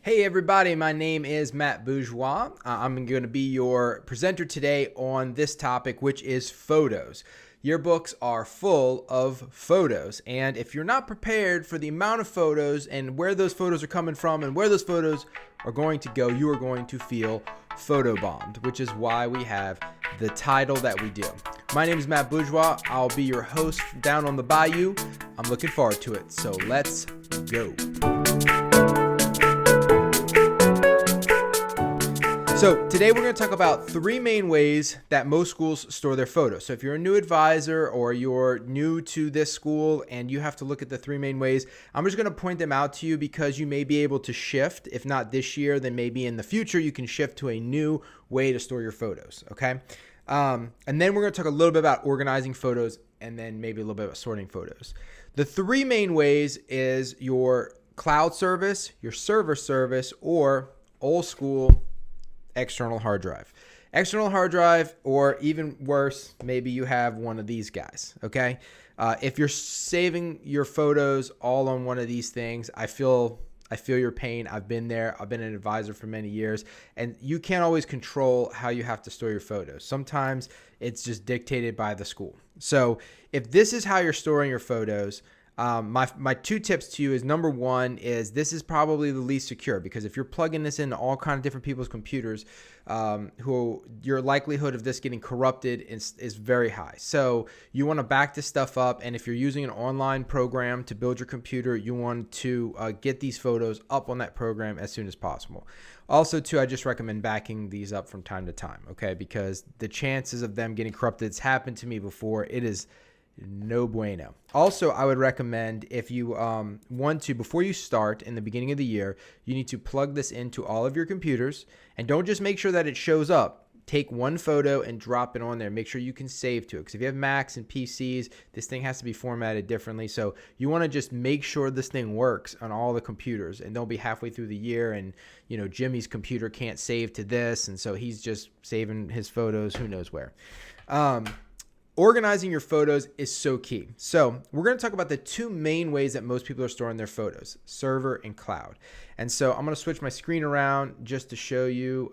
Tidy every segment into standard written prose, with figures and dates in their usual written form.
Hey everybody, my name is Matt Bourgeois. I'm going to be your presenter today on this topic, which is photos. Yearbooks are full of photos, and if you're not prepared for the amount of photos and where those photos are coming from and where those photos are going to go, you are going to feel photobombed, which is why we have the title that we do. My name is Matt Bourgeois. I'll be your host down on the bayou. I'm looking forward to it, so let's go. So today we're going to talk about three main ways that most schools store their photos. So if you're a new advisor or you're new to this school and you have to look at the three main ways, I'm just going to point them out to you because you may be able to shift. If not this year, then maybe in the future you can shift to a new way to store your photos, okay? And then we're going to talk a little bit about organizing photos and then maybe a little bit about sorting photos. The three main ways is your cloud service, your server service, or old school external hard drive. External hard drive, or even worse, maybe you have one of these guys, okay? If you're saving your photos all on one of these things, I feel your pain. I've been there. I've been an advisor for many years, and you can't always control how you have to store your photos. Sometimes it's just dictated by the school. So if this is how you're storing your photos, my two tips to you is, number one is this is probably the least secure, because if you're plugging this into all kind of different people's computers, your likelihood of this getting corrupted is very high. So you want to back this stuff up, and if you're using an online program to build your computer, you want to get these photos up on that program as soon as possible. Also, too, I just recommend backing these up from time to time, okay? Because the chances of them getting corrupted, it's happened to me before. It is no bueno. Also, I would recommend, if you want to, before you start in the beginning of the year, you need to plug this into all of your computers, and don't just make sure that it shows up. Take one photo and drop it on there. Make sure you can save to it, because if you have Macs and PCs, this thing has to be formatted differently. So you want to just make sure this thing works on all the computers, and don't be halfway through the year and Jimmy's computer can't save to this, and so he's just saving his photos who knows where. Organizing your photos is so key. So we're going to talk about the two main ways that most people are storing their photos: server and cloud. And so I'm going to switch my screen around just to show you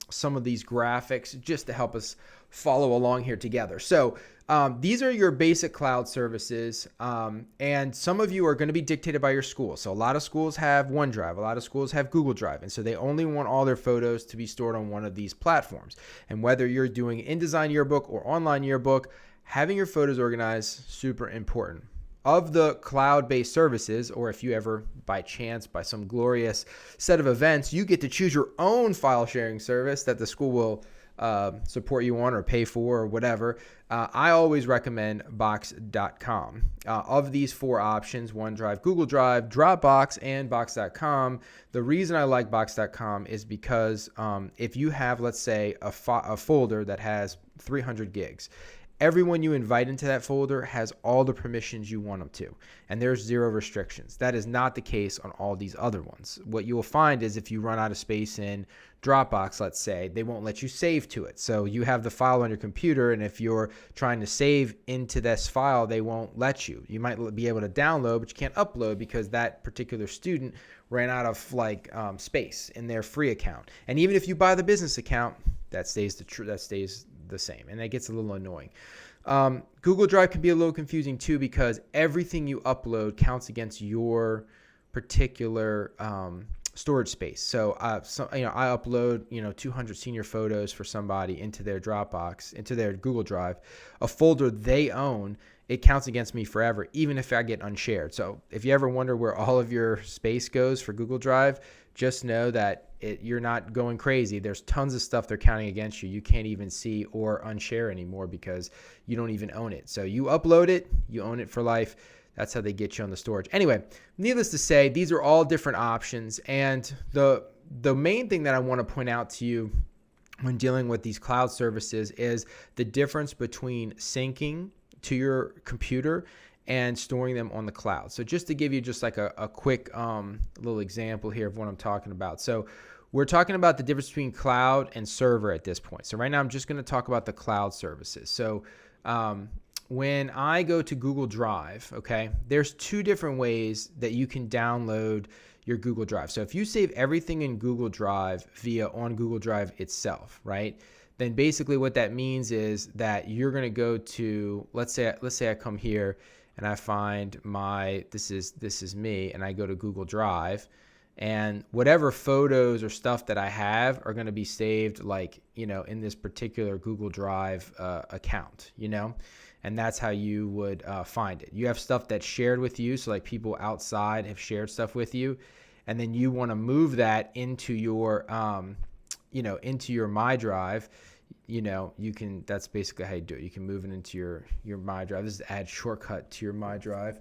some of these graphics, just to help us follow along here together. So these are your basic cloud services, and some of you are going to be dictated by your school. So a lot of schools have OneDrive, a lot of schools have Google Drive, and so they only want all their photos to be stored on one of these platforms. And whether you're doing InDesign Yearbook or online yearbook, having your photos organized, super important. Of the cloud-based services, or if you ever, by chance, by some glorious set of events, you get to choose your own file sharing service that the school will support you on or pay for or whatever, I always recommend Box.com. Of these four options, OneDrive, Google Drive, Dropbox, and Box.com, the reason I like Box.com is because if you have, let's say, a folder that has 300 gigs, everyone you invite into that folder has all the permissions you want them to, and there's zero restrictions. That is not the case on all these other ones. What you will find is if you run out of space in Dropbox, let's say, they won't let you save to it. So you have the file on your computer, and if you're trying to save into this file, they won't let you. You might be able to download, but you can't upload because that particular student ran out of space in their free account. And even if you buy the business account, that stays the same, and that gets a little annoying. Google Drive can be a little confusing too, because everything you upload counts against your particular storage space. So I upload 200 senior photos for somebody into their Dropbox, into their Google Drive, a folder they own. It counts against me forever, even if I get unshared. So if you ever wonder where all of your space goes for Google Drive, just know that you're not going crazy. There's tons of stuff they're counting against you. You can't even see or unshare anymore because you don't even own it. So you upload it, you own it for life. That's how they get you on the storage. Anyway, needless to say, these are all different options. And the main thing that I want to point out to you when dealing with these cloud services is the difference between syncing to your computer and storing them on the cloud. So just to give you just like a quick little example here of what I'm talking about. So we're talking about the difference between cloud and server at this point. So right now I'm just going to talk about the cloud services. So when I go to Google Drive, okay, there's two different ways that you can download your Google Drive. So if you save everything in Google Drive on Google Drive itself, right? Then basically what that means is that you're going to go to, let's say I come here and I find this is me, and I go to Google Drive, and whatever photos or stuff that I have are going to be saved, like, in this particular Google Drive account, and that's how you would find it. You have stuff that's shared with you, so like people outside have shared stuff with you, and then you want to move that into your into your My Drive. You can, that's basically how you do it. You can move it into your My Drive. This is add shortcut to your My Drive.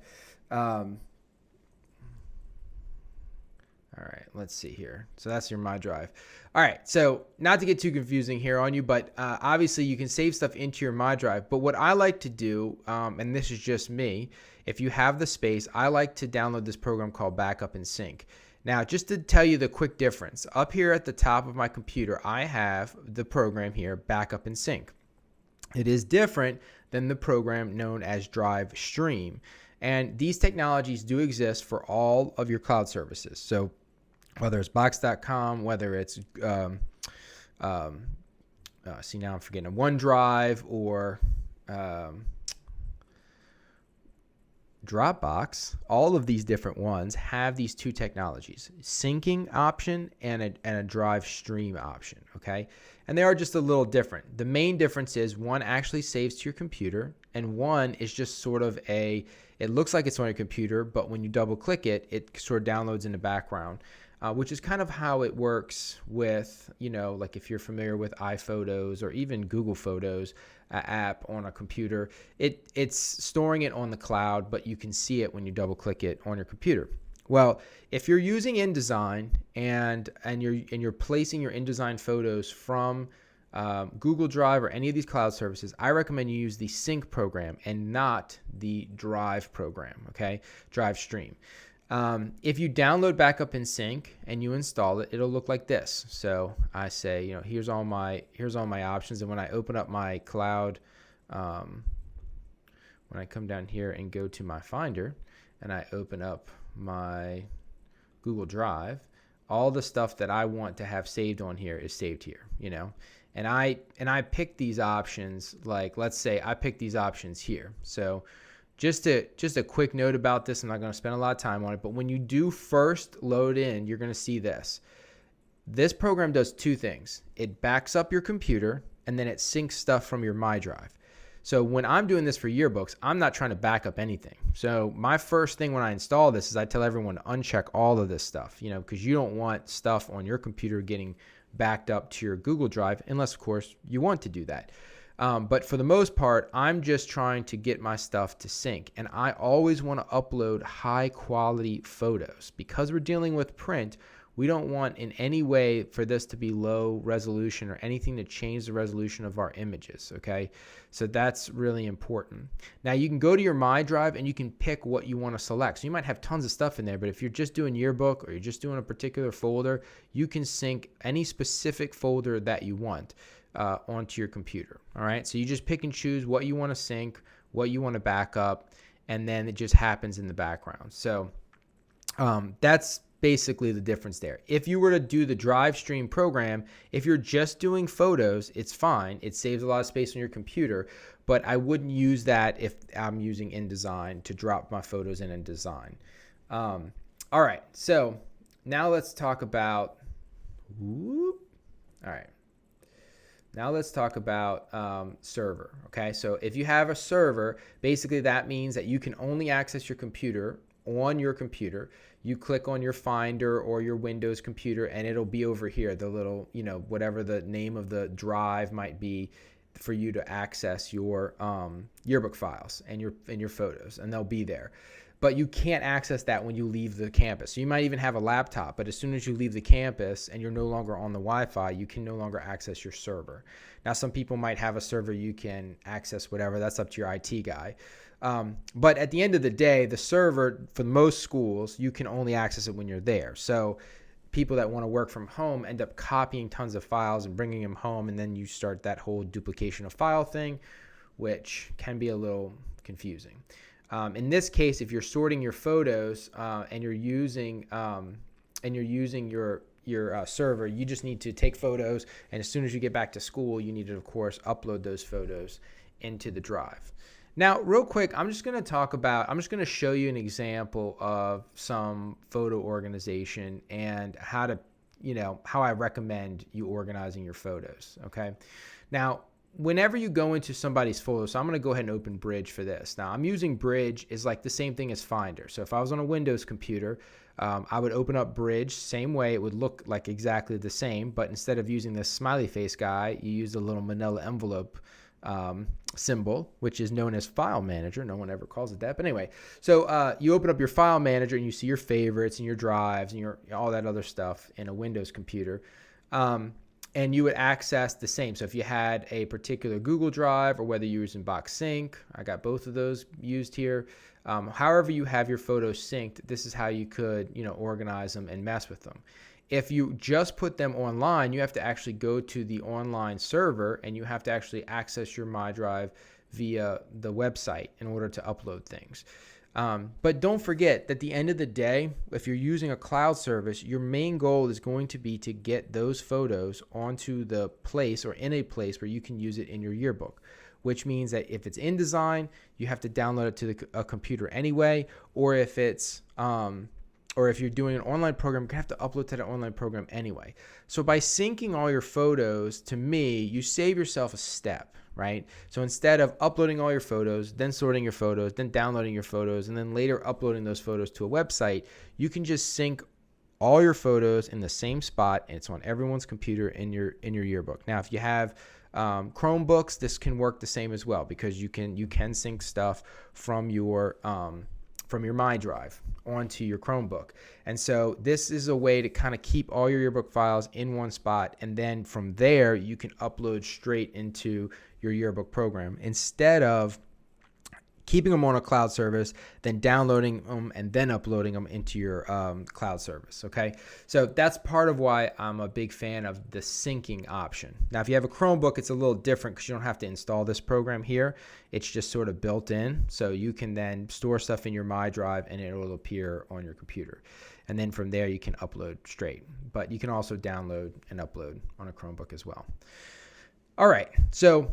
All right, let's see here. So that's your My Drive. All right, so not to get too confusing here on you, but obviously you can save stuff into your My Drive. But what I like to do, and this is just me, if you have the space, I like to download this program called Backup and Sync. Now, just to tell you the quick difference, up here at the top of my computer, I have the program here, Backup and Sync. It is different than the program known as Drive Stream. And these technologies do exist for all of your cloud services. So whether it's Box.com, whether it's, see, now I'm forgetting, OneDrive or Dropbox, all of these different ones have these two technologies, syncing option and a Drive Stream option, okay? And they are just a little different. The main difference is one actually saves to your computer, and one is just sort of it looks like it's on your computer, but when you double click it, it sort of downloads in the background, which is kind of how it works with, like if you're familiar with iPhotos or even Google Photos app on a computer, it's storing it on the cloud, but you can see it when you double click it on your computer. Well, if you're using InDesign and you're placing your InDesign photos from Google Drive or any of these cloud services, I recommend you use the Sync program and not the Drive program, okay? Drive Stream. If you download Backup and Sync and you install it, it'll look like this. So I say, here's all my options. And when I open up my cloud, when I come down here and go to my Finder and I open up my Google Drive, all the stuff that I want to have saved on here is saved here, and I pick these options, like, let's say I pick these options here. So just a quick note about this, I'm not going to spend a lot of time on it, but when you do first load in, you're going to see this. This program does two things. It backs up your computer, and then it syncs stuff from your My Drive. So when I'm doing this for yearbooks, I'm not trying to back up anything. So my first thing when I install this is I tell everyone to uncheck all of this stuff, because you don't want stuff on your computer getting backed up to your Google Drive, unless, of course, you want to do that. But for the most part, I'm just trying to get my stuff to sync. And I always want to upload high quality photos. Because we're dealing with print, we don't want in any way for this to be low resolution or anything to change the resolution of our images, okay? So that's really important. Now you can go to your My Drive and you can pick what you want to select. So you might have tons of stuff in there, but if you're just doing yearbook or you're just doing a particular folder, you can sync any specific folder that you want onto your computer, all right? So you just pick and choose what you want to sync, what you want to back up, and then it just happens in the background. So that's basically the difference there. If you were to do the Drive Stream program, if you're just doing photos, it's fine. It saves a lot of space on your computer, but I wouldn't use that if I'm using InDesign to drop my photos in InDesign. All right, so now let's talk about, server, okay? So if you have a server, basically that means that you can only access your computer on your computer. You click on your Finder or your Windows computer and it'll be over here, the little, whatever the name of the drive might be for you to access your yearbook files and your photos, and they'll be there. But you can't access that when you leave the campus. So you might even have a laptop, but as soon as you leave the campus and you're no longer on the Wi-Fi, you can no longer access your server. Now, some people might have a server you can access whatever. That's up to your IT guy. But at the end of the day, the server, for most schools, you can only access it when you're there. So people that want to work from home end up copying tons of files and bringing them home, and then you start that whole duplication of file thing, which can be a little confusing. In this case, if you're sorting your photos and you're using and you're using your server, you just need to take photos, and as soon as you get back to school, you need to, of course, upload those photos into the drive. Now, real quick, I'm just going to show you an example of some photo organization and how I recommend you organizing your photos, okay? Now, whenever you go into somebody's folder, so I'm going to go ahead and open Bridge for this. Now, I'm using Bridge is like the same thing as Finder. So if I was on a Windows computer, I would open up Bridge, same way. It would look like exactly the same, but instead of using this smiley face guy, you use the little manila envelope symbol, which is known as File Manager. No one ever calls it that. But anyway, so you open up your File Manager and you see your favorites and your drives and all that other stuff in a Windows computer. And you would access the same. So if you had a particular Google Drive or whether you're using Box Sync, I got both of those used here. However you have your photos synced, this is how you could, organize them and mess with them. If you just put them online, you have to actually go to the online server and you have to actually access your MyDrive via the website in order to upload things. But don't forget that at the end of the day, if you're using a cloud service, your main goal is going to be to get those photos onto the place or in a place where you can use it in your yearbook, which means that if it's InDesign, you have to download it to a computer anyway, or if it's or if you're doing an online program, you have to upload to that online program anyway. So by syncing all your photos, to me, you save yourself a step, right? So instead of uploading all your photos, then sorting your photos, then downloading your photos, and then later uploading those photos to a website, you can just sync all your photos in the same spot, and it's on everyone's computer in your yearbook. Now, if you have Chromebooks, this can work the same as well, because you can sync stuff from your MyDrive onto your Chromebook. And so this is a way to kind of keep all your yearbook files in one spot, and then from there you can upload straight into your yearbook program instead of keeping them on a cloud service, then downloading them and then uploading them into your cloud service, okay? So that's part of why I'm a big fan of the syncing option. Now, if you have a Chromebook, it's a little different because you don't have to install this program here. It's just sort of built in, so you can then store stuff in your MyDrive and it will appear on your computer. And then from there, you can upload straight. But you can also download and upload on a Chromebook as well. All right, so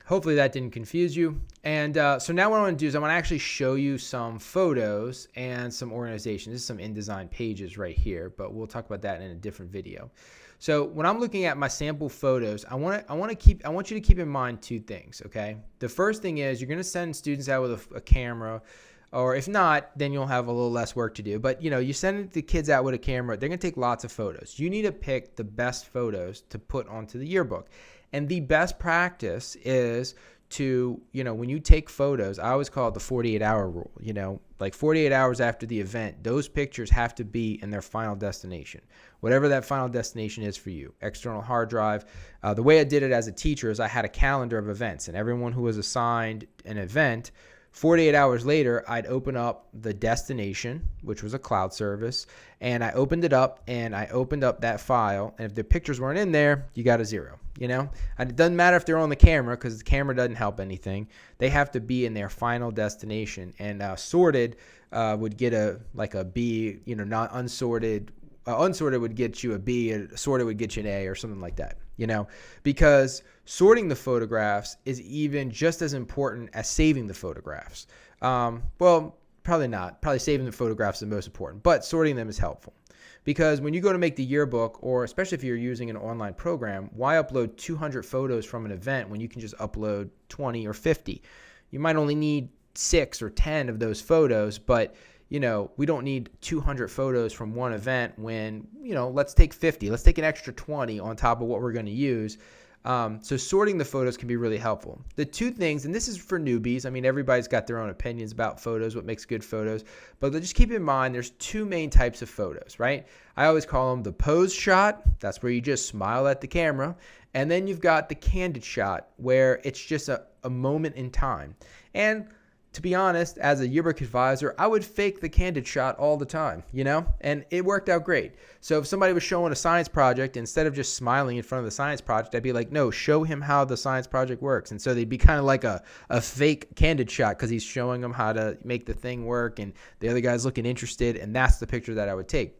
hopefully that didn't confuse you. And so now what I want to do is I want to actually show you some photos and some organization. This is some InDesign pages right here, but we'll talk about that in a different video. So when I'm looking at my sample photos, I want you to keep in mind two things, okay? The first thing is you're going to send students out with a camera, or if not, then you'll have a little less work to do. But you send the kids out with a camera, they're going to take lots of photos. You need to pick the best photos to put onto the yearbook. And the best practice is to, when you take photos, I always call it the 48-hour rule. Like 48 hours after the event, those pictures have to be in their final destination, whatever that final destination is for you. External hard drive. The way I did it as a teacher is I had a calendar of events, and everyone who was assigned an event, 48 hours later, I'd open up the destination, which was a cloud service, and I opened it up, and I opened up that file, and if the pictures weren't in there, you got a 0, And it doesn't matter if they're on the camera, because the camera doesn't help anything. They have to be in their final destination, and sorted would get a B, not unsorted. Unsorted would get you a B, and sorted would get you an A or something like that, because sorting the photographs is even just as important as saving the photographs. Well, probably not. Probably saving the photographs is the most important, but sorting them is helpful. Because when you go to make the yearbook, or especially if you're using an online program, why upload 200 photos from an event when you can just upload 20 or 50? You might only need 6 or 10 of those photos, but we don't need 200 photos from one event when, let's take 50. Let's take an extra 20 on top of what we're going to use. So sorting the photos can be really helpful. The two things, and this is for newbies, everybody's got their own opinions about photos, what makes good photos, but just keep in mind there's two main types of photos, right? I always call them the pose shot. That's where you just smile at the camera. And then you've got the candid shot, where it's just a moment in time. And to be honest, as a yearbook advisor, I would fake the candid shot all the time, and it worked out great. So if somebody was showing a science project, instead of just smiling in front of the science project, I'd be like, no, show him how the science project works. And so they'd be kind of like a fake candid shot, because he's showing them how to make the thing work, and the other guy's looking interested, and that's the picture that I would take.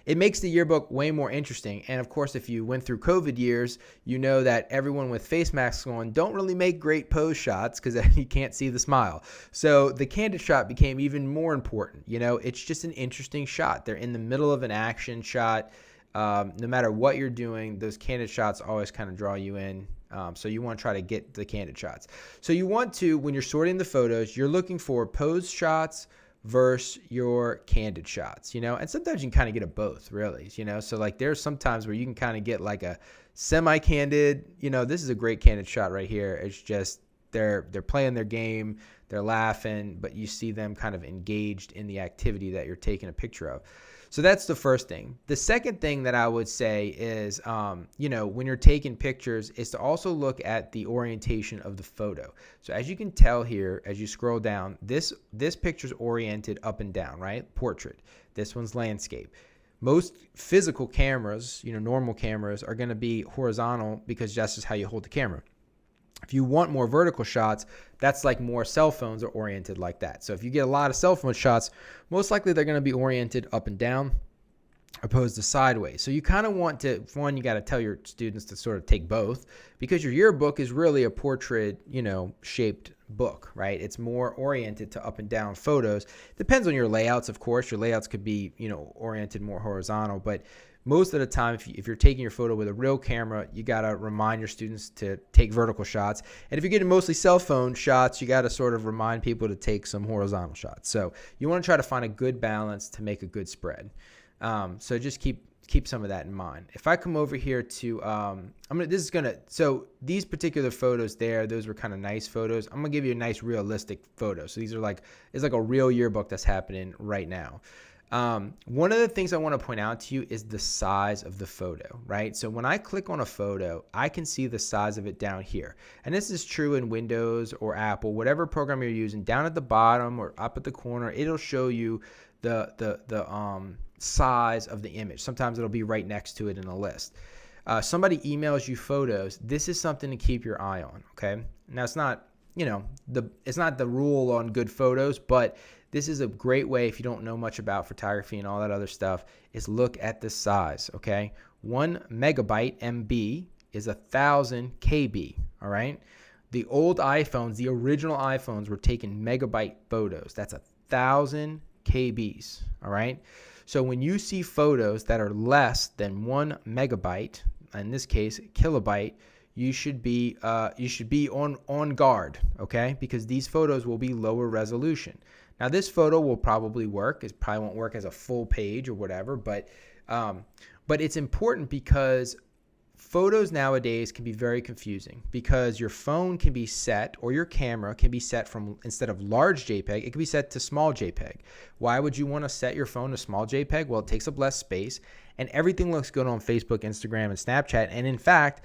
it makes the yearbook way more interesting. And of course, if you went through COVID years, you know that everyone with face masks on don't really make great pose shots because you can't see the smile. So the candid shot became even more important. It's just an interesting shot. They're in the middle of an action shot. No matter what you're doing, those candid shots always kind of draw you in. So you want to try to get the candid shots. So you want to, when you're sorting the photos, you're looking for pose shots versus your candid shots, and sometimes you can kind of get a both, really, so like there's some times where you can kind of get like a semi-candid, this is a great candid shot right here. It's just they're playing their game, they're laughing, but you see them kind of engaged in the activity that you're taking a picture of. So that's the first thing. The second thing that I would say is, when you're taking pictures, is to also look at the orientation of the photo. So as you can tell here, as you scroll down, this picture's oriented up and down, right? Portrait. This one's landscape. Most physical cameras, normal cameras, are going to be horizontal because that's just how you hold the camera. If you want more vertical shots, that's like more cell phones are oriented like that. So if you get a lot of cell phone shots, most likely they're going to be oriented up and down opposed to sideways. So you kind of want to, one, you got to tell your students to sort of take both, because your yearbook is really a portrait, shaped book, right? It's more oriented to up and down photos. Depends on your layouts, of course. Your layouts could be, oriented more horizontal, but most of the time, if you're taking your photo with a real camera, you got to remind your students to take vertical shots. And if you're getting mostly cell phone shots, you got to sort of remind people to take some horizontal shots. So you want to try to find a good balance to make a good spread. So just keep some of that in mind. If I come over here to, so these particular photos there, those were kind of nice photos. I'm going to give you a nice realistic photo. So these are it's like a real yearbook that's happening right now. One of the things I want to point out to you is the size of the photo, right? So when I click on a photo, I can see the size of it down here. And this is true in Windows or Apple, whatever program you're using. Down at the bottom or up at the corner, it'll show you the size of the image. Sometimes it'll be right next to it in a list. Somebody emails you photos. This is something to keep your eye on, okay? Now it's not, it's not the rule on good photos, but this is a great way, if you don't know much about photography and all that other stuff, is look at the size, okay? 1 megabyte, MB, is 1,000 KB, all right? The old iPhones, the original iPhones, were taking megabyte photos. That's 1,000 KBs, all right? So when you see photos that are less than 1 megabyte, in this case, kilobyte, you should be on guard, okay? Because these photos will be lower resolution. Now this photo will probably work. It probably won't work as a full page or whatever, but it's important because photos nowadays can be very confusing, because your phone can be set, or your camera can be set from, instead of large JPEG, it can be set to small JPEG. Why would you want to set your phone to small JPEG? Well, it takes up less space, and everything looks good on Facebook, Instagram, and Snapchat. And in fact,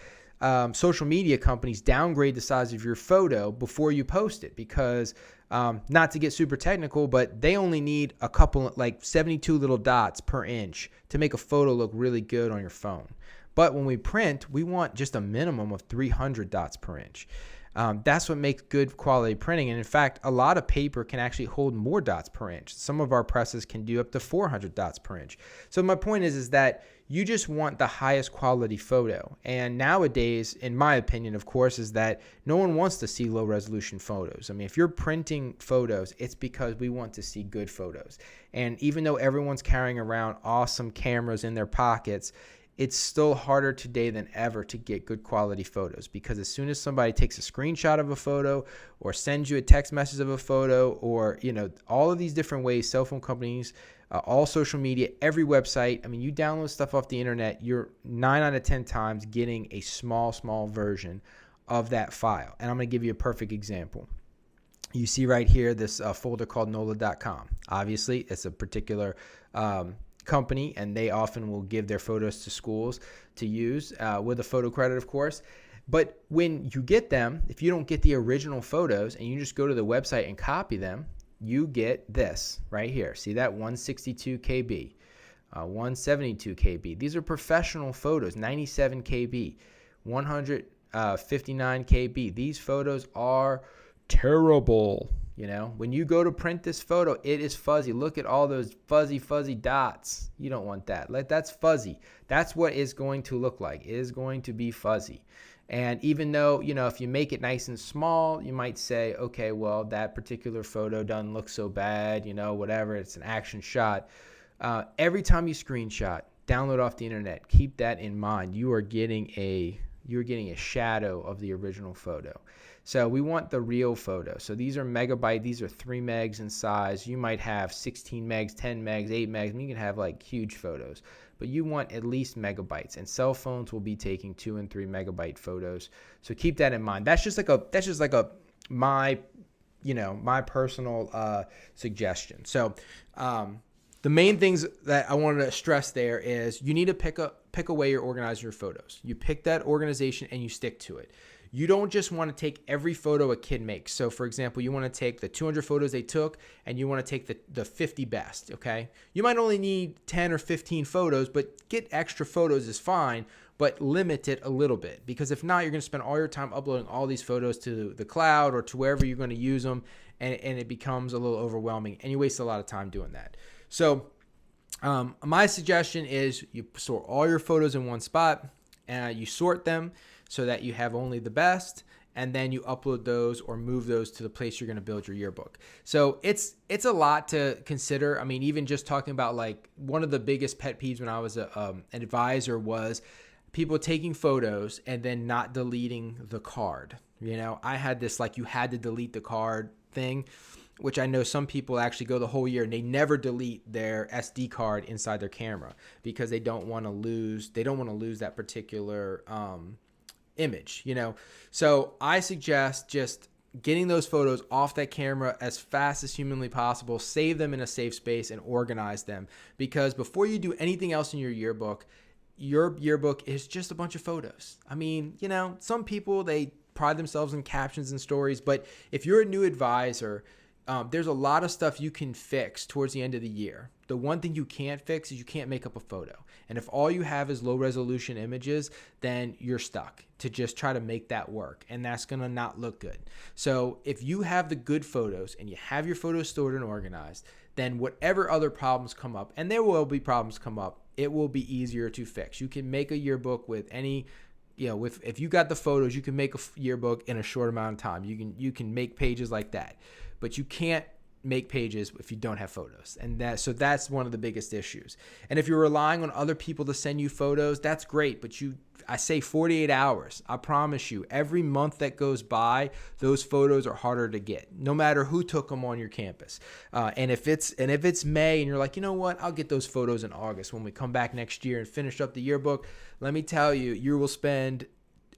social media companies downgrade the size of your photo before you post it, because not to get super technical, but they only need a couple, like 72 little dots per inch to make a photo look really good on your phone. But when we print, we want just a minimum of 300 dots per inch. That's what makes good quality printing. And in fact, a lot of paper can actually hold more dots per inch. Some of our presses can do up to 400 dots per inch. So my point is that you just want the highest quality photo. And nowadays, in my opinion, of course, is that no one wants to see low resolution photos. I mean, if you're printing photos, it's because we want to see good photos. And even though everyone's carrying around awesome cameras in their pockets, it's still harder today than ever to get good quality photos, because as soon as somebody takes a screenshot of a photo or sends you a text message of a photo, or, all of these different ways, cell phone companies, all social media, every website, I mean, you download stuff off the internet, you're 9 out of 10 times getting a small version of that file. And I'm going to give you a perfect example. You see right here this folder called NOLA.com. Obviously, it's a particular company, and they often will give their photos to schools to use with a photo credit, of course. But when you get them, if you don't get the original photos and you just go to the website and copy them, you get this right here. See that 162 KB, 172 KB. These are professional photos, 97 KB, 159 KB. These photos are terrible. When you go to print this photo, it is fuzzy. Look at all those fuzzy dots. You don't want that. That's fuzzy. That's what it's going to look like. It is going to be fuzzy. And even though, if you make it nice and small, you might say, okay, well, that particular photo doesn't look so bad, whatever. It's an action shot. Every time you screenshot, download off the internet, keep that in mind. You're getting a shadow of the original photo. So we want the real photo. So these are megabyte. These are 3 megs in size. You might have 16 megs, 10 megs, 8 megs. And you can have like huge photos, but you want at least megabytes. And cell phones will be taking 2 and 3 megabyte photos. So keep that in mind. That's just like my personal suggestion. So the main things that I wanted to stress there is you need to pick a way you're organizing your photos. You pick that organization and you stick to it. You don't just want to take every photo a kid makes. So for example, you want to take the 200 photos they took and you want to take the 50 best, okay? You might only need 10 or 15 photos, but get extra photos is fine, but limit it a little bit, because if not, you're going to spend all your time uploading all these photos to the cloud or to wherever you're going to use them, and it becomes a little overwhelming and you waste a lot of time doing that. So my suggestion is you store all your photos in one spot and you sort them so that you have only the best, and then you upload those or move those to the place you're going to build your yearbook. So it's a lot to consider. I mean, even just talking about like one of the biggest pet peeves when I was an advisor was people taking photos and then not deleting the card. I had this like you had to delete the card thing, which I know some people actually go the whole year and they never delete their SD card inside their camera because they don't want to lose that particular image, So I suggest just getting those photos off that camera as fast as humanly possible, save them in a safe space and organize them, because before you do anything else in your yearbook is just a bunch of photos. I mean, some people, they pride themselves in captions and stories, but if you're a new advisor, there's a lot of stuff you can fix towards the end of the year. The one thing you can't fix is you can't make up a photo. And if all you have is low resolution images, then you're stuck to just try to make that work. And that's going to not look good. So if you have the good photos and you have your photos stored and organized, then whatever other problems come up, and there will be problems come up, it will be easier to fix. You can make a yearbook with any if you got the photos, you can make a yearbook in a short amount of time. You can make pages like that, but you can't make pages if you don't have photos. And that's one of the biggest issues. And if you're relying on other people to send you photos, that's great, but I say 48 hours. I promise you, every month that goes by, those photos are harder to get, no matter who took them on your campus. And if it's May and you're like, you know what, I'll get those photos in August when we come back next year and finish up the yearbook. Let me tell you, you will spend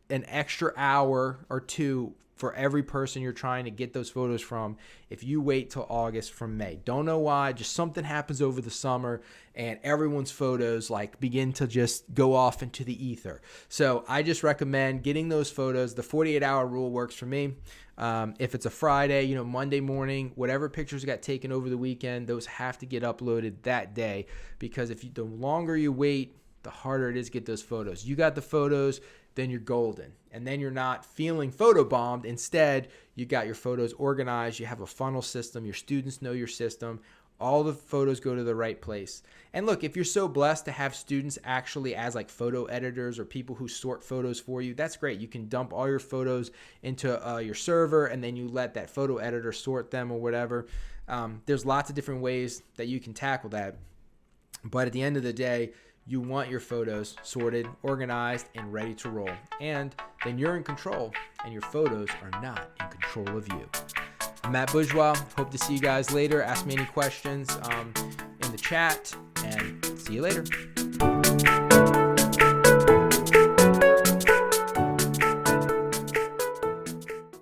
an extra hour or two for every person you're trying to get those photos from if you wait till August from May. Don't know why, just something happens over the summer and everyone's photos like begin to just go off into the ether. So I just recommend getting those photos. The 48-hour rule works for me. If it's a Friday, Monday morning, whatever pictures got taken over the weekend, those have to get uploaded that day, because the longer you wait, the harder it is to get those photos. You got the photos, then you're golden. And then you're not feeling photobombed. Instead, you got your photos organized. You have a funnel system. Your students know your system. All the photos go to the right place. And look, if you're so blessed to have students actually as like photo editors or people who sort photos for you, that's great. You can dump all your photos into your server and then you let that photo editor sort them or whatever. There's lots of different ways that you can tackle that. But at the end of the day, you want your photos sorted, organized, and ready to roll. And then you're in control, and your photos are not in control of you. I'm Matt Bourgeois. Hope to see you guys later. Ask me any questions in the chat, and see you later.